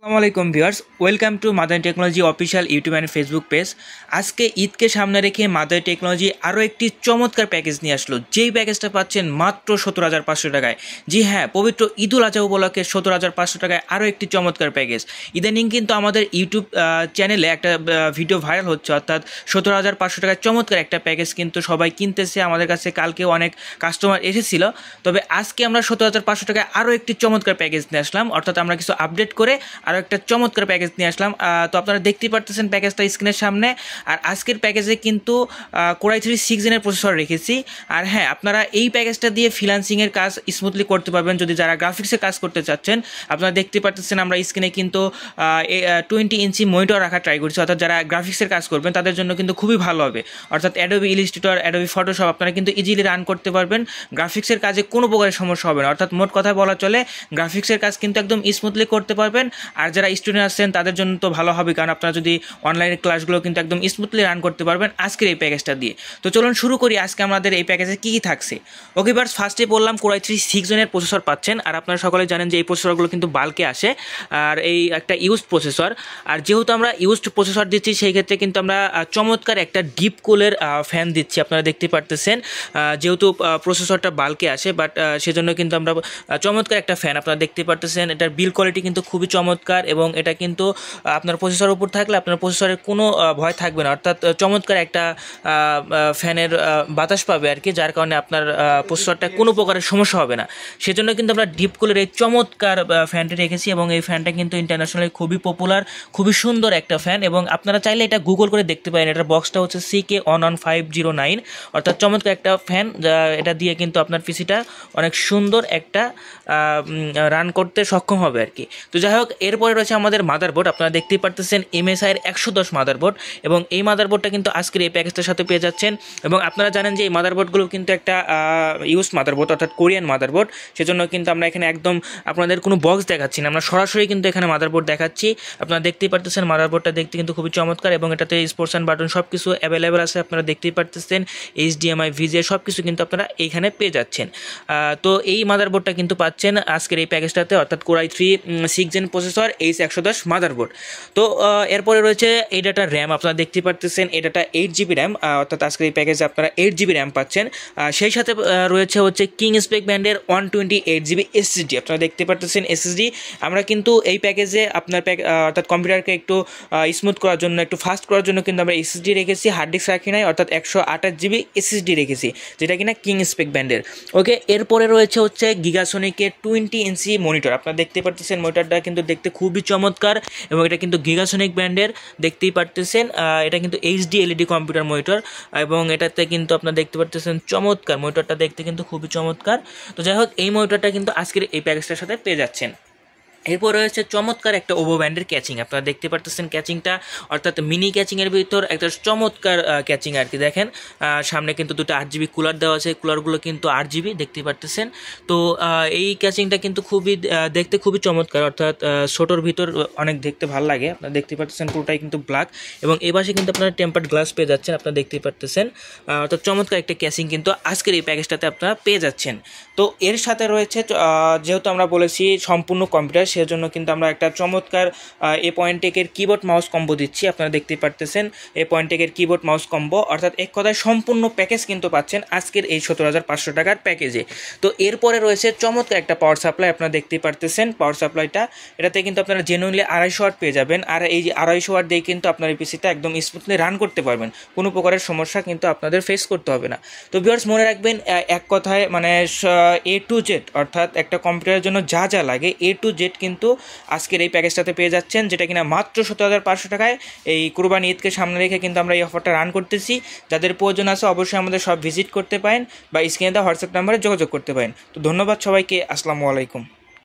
আসসালামু আলাইকুম viewers, welcome to mother technology official YouTube and Facebook page. আজকে ঈদকে সামনে রেখে মাদার টেকনোলজি আরও একটি চমৎকার প্যাকেজ নিয়ে আসলো, যেই প্যাকেজটা পাচ্ছেন মাত্র 17,500 টাকায়। জি হ্যাঁ, পবিত্র ঈদুল আজহা উপলক্ষে 17,500 টাকায় আরও একটি চমৎকার প্যাকেজ। ইদানিং কিন্তু আমাদের ইউটিউব চ্যানেলে একটা ভিডিও ভাইরাল হচ্ছে, অর্থাৎ 17,500 টাকায় চমৎকার একটা প্যাকেজ কিন্তু সবাই কিনতেছে। আমাদের কাছে কালকেও অনেক কাস্টমার এসেছিল, তবে আজকে আমরা 17,500 টাকায় আরও একটি চমৎকার প্যাকেজ নিয়ে আসলাম, অর্থাৎ আমরা কিছু আপডেট করে আরও একটা চমৎকার প্যাকেজ নিয়ে আসলাম। তো আপনারা দেখতেই পারতেছেন প্যাকেজটা স্ক্রিনের সামনে। আর আজকের প্যাকেজে কিন্তু Core i3 6 জেনের প্রসেসর রেখেছি। আর হ্যাঁ, আপনারা এই প্যাকেজটা দিয়ে ফ্রিল্যান্সিংয়ের কাজ স্মুথলি করতে পারবেন। যদি যারা গ্রাফিক্সের কাজ করতে চাচ্ছেন, আপনারা দেখতে পারতেছেন আমরা স্ক্রিনে কিন্তু 20 ইঞ্চি মনিটর রাখা ট্রাই করছি, অর্থাৎ যারা গ্রাফিক্সের কাজ করবেন তাদের জন্য কিন্তু খুবই ভালো হবে। অর্থাৎ অ্যাডোবি ইলাস্ট্রেটর, অ্যাডোবি ফটোশপ আপনারা কিন্তু ইজিলি রান করতে পারবেন। গ্রাফিক্সের কাজে কোনো প্রকারের সমস্যা হবে না, অর্থাৎ মোট কথা বলা চলে গ্রাফিক্সের কাজ কিন্তু একদম স্মুথলি করতে পারবেন। আর যারা স্টুডেন্ট আছেন তাদের জন্য তো ভালো হবে, কারণ আপনারা যদি অনলাইনের ক্লাসগুলো কিন্তু একদম স্মুথলি রান করতে পারবেন আজকের এই প্যাকেজটা দিয়ে। তো চলুন শুরু করি আজকে আমাদের এই প্যাকেজে কী কী থাকছে। ওকে বার্স, ফার্স্টে বললাম Core i3 6 জেনের প্রসেসর পাচ্ছেন। আর আপনারা সকলে জানেন যে এই প্রসেসরগুলো কিন্তু বাল্কে আসে, আর এই একটা ইউজড প্রসেসর। আর যেহেতু আমরা ইউজড প্রসেসর দিচ্ছি, সেই ক্ষেত্রে কিন্তু আমরা চমৎকার একটা ডিপ কুলের ফ্যান দিচ্ছি। আপনারা দেখতে পারতেছেন, যেহেতু প্রসেসরটা বাল্কে আসে, বাট সেজন্য কিন্তু আমরা চমৎকার একটা ফ্যান আপনারা দেখতে পারতেছেন। এটার বিল কোয়ালিটি কিন্তু খুবই চমৎকার, এবং এটা কিন্তু আপনার প্রসেসরের উপর থাকলে আপনার প্রসেসরের কোনো ভয় থাকবে না, অর্থাৎ চমৎকার একটা ফ্যানের বাতাস পাবে আর কি, যার কারণে আপনার প্রসেসরটা কোনো প্রকারের সমস্যা হবে না। সেজন্য কিন্তু আমরা ডিপ কুলের এই চমৎকার ফ্যানটি রেখেছি, এবং এই ফ্যানটা কিন্তু ইন্টারন্যাশনালি খুবই পপুলার, খুবই সুন্দর একটা ফ্যান। এবং আপনারা চাইলে এটা গুগল করে দেখতে পারেন। এটার বক্সটা হচ্ছে CK11509, অর্থাৎ চমৎকার একটা ফ্যান। এটা দিয়ে কিন্তু আপনার পিসিটা অনেক সুন্দর একটা রান করতে সক্ষম হবে আর কি। তো যাই হোক, এরপরে রয়েছে আমাদের মাদারবোর্ড। আপনারা দেখতেই পারতেছেন MSI এর 110 মাদারবোর্ড, এবং এই মাদারবোর্ডটা কিন্তু আজকের এই প্যাকেজটার সাথে পেয়ে যাচ্ছেন। এবং আপনারা জানেন যে এই মাদারবোর্ডগুলো কিন্তু একটা ইউজ মাদারবোর্ড, অর্থাৎ কোরিয়ান মাদারবোর্ড। সেজন্য কিন্তু আমরা এখানে একদম আপনাদের কোনো বক্স দেখাচ্ছি না, আমরা সরাসরি কিন্তু এখানে মাদারবোর্ড দেখাচ্ছি। আপনারা দেখতেই পারতেছেন মাদারবোর্ডটা দেখতে কিন্তু খুবই চমৎকার, এবং এটাতে স্পোর্টস অ্যান্ড বাটন সব কিছু অ্যাভেলেবেল আছে। আপনারা দেখতেই পারতেছেন HDMI VGA সব কিছু কিন্তু আপনারা এইখানে পেয়ে যাচ্ছেন। তো এই মাদারবোর্ডটা কিন্তু পাচ্ছেন আজকের এই প্যাকেজটাতে, অর্থাৎ Core i3 6 gen processor H110 motherboard. তো এরপরে রয়েছে এই ডাটা র্যাম। আপনারা দেখতে পারতেছেন এই ডাটা 8GB র্যাম, অর্থাৎ আজকের এই প্যাকেজে আপনারা 8GB র্যাম পাচ্ছেন। সেই সাথে রয়েছে হচ্ছে কিং স্পেক ব্যান্ডের 128GB SSD। আপনারা দেখতে পারতেছেন SSD। আমরা কিন্তু এই প্যাকেজে আপনার অর্থাৎ কম্পিউটারকে একটু স্মুথ করার জন্য, একটু ফাস্ট করার জন্য কিন্তু আমরা SSD রেখেছি, হার্ড ডিস্ক রাখি নাই, অর্থাৎ 128GB SSD রেখেছি, যেটা কিনা কিং স্পেক ব্যান্ডের। ওকে, এরপরে রয়েছে হচ্ছে গিগাসনিকের 20 ইঞ্চি মনিটর। আপনারা দেখতে পারতেছেন মনিটরটা কিন্তু দেখতে খুবই চমৎকার, এবং এটা কিন্তু গিগাসনিক ব্র্যান্ডের, দেখতেই পারতেছেন। এটা কিন্তু HD LED কম্পিউটার মনিটর, এবং এটাতে কিন্তু আপনারা দেখতে পারতেছেন চমৎকার মনিটরটা দেখতে কিন্তু খুবই চমৎকার। তো যাই হোক, এই মনিটরটা কিন্তু আজকের এই প্যাকেজটার সাথে পেয়ে যাচ্ছেন। এরপর রয়েছে চমৎকার একটা ওভো ব্যান্ডের ক্যাচিং। আপনারা দেখতে পারতেছেন ক্যাচিংটা, অর্থাৎ মিনি ক্যাচিংয়ের ভিতর একটা চমৎকার ক্যাচিং আর কি। দেখেন সামনে কিন্তু দুটো 8GB কুলার দেওয়া আছে, কুলারগুলো কিন্তু 8GB দেখতে পারতেছেন। তো এই ক্যাচিংটা কিন্তু খুবই দেখতে খুবই চমৎকার, অর্থাৎ ছোটোর ভিতর অনেক দেখতে ভালো লাগে। আপনারা দেখতে পারতেছেন পুরোটাই কিন্তু ব্ল্যাক, এবং এই পাশে কিন্তু আপনারা টেম্পার্ড গ্লাস পেয়ে যাচ্ছেন। আপনারা দেখতেই পারতেছেন, অর্থাৎ চমৎকার একটা ক্যাচিং কিন্তু আজকের এই প্যাকেজটাতে আপনারা পেয়ে যাচ্ছেন। তো এর সাথে রয়েছে, যেহেতু আমরা বলেছি সম্পূর্ণ কম্পিউটার, সেজন্য কিন্তু আমরা একটা চমৎকার Apointec-এর কিবোর্ড মাউস কম্বো দিচ্ছি। আপনারা দেখতেই পারতেছেন Apointec-এর কিবোর্ড মাউস কম্বো, অর্থাৎ এক কথায় সম্পূর্ণ প্যাকেজ কিন্তু পাচ্ছেন আজকের এই 17,500 টাকার প্যাকেজে। তো এরপরে রয়েছে চমৎকার একটা পাওয়ার সাপ্লাই। আপনারা দেখতেই পারতেছেন পাওয়ার সাপ্লাইটা, এটাতে কিন্তু আপনারা জেনুইনলি 250 ওয়াট পেয়ে যাবেন। আর এই যে 250 ওয়াট দিয়ে কিন্তু আপনার এই পিসিটা একদম স্মুথলি রান করতে পারবেন, কোনো প্রকারের সমস্যা কিন্তু আপনাদের ফেস করতে হবে না। তো ভিউয়ার্স, মনে রাখবেন এক কথায় মানে A to Z, অর্থাৎ একটা কম্পিউটারের জন্য যা যা লাগে A to Z কিন্তু আজকের এই প্যাকেজটাতে পেয়ে যাচ্ছেন, যেটা কিনা মাত্র 17,500 টাকায়। এই কুরবানি ঈদকে সামনে রেখে কিন্তু আমরা এই অফারটা রান করতেছি। যাদের প্রয়োজন আছে অবশ্যই আমাদের সব ভিজিট করতে পারেন, বা স্ক্রিনে দেওয়া হোয়াটসঅ্যাপ নাম্বারে যোগাযোগ করতে পারেন। তো ধন্যবাদ সবাইকে, আসসালামু আলাইকুম।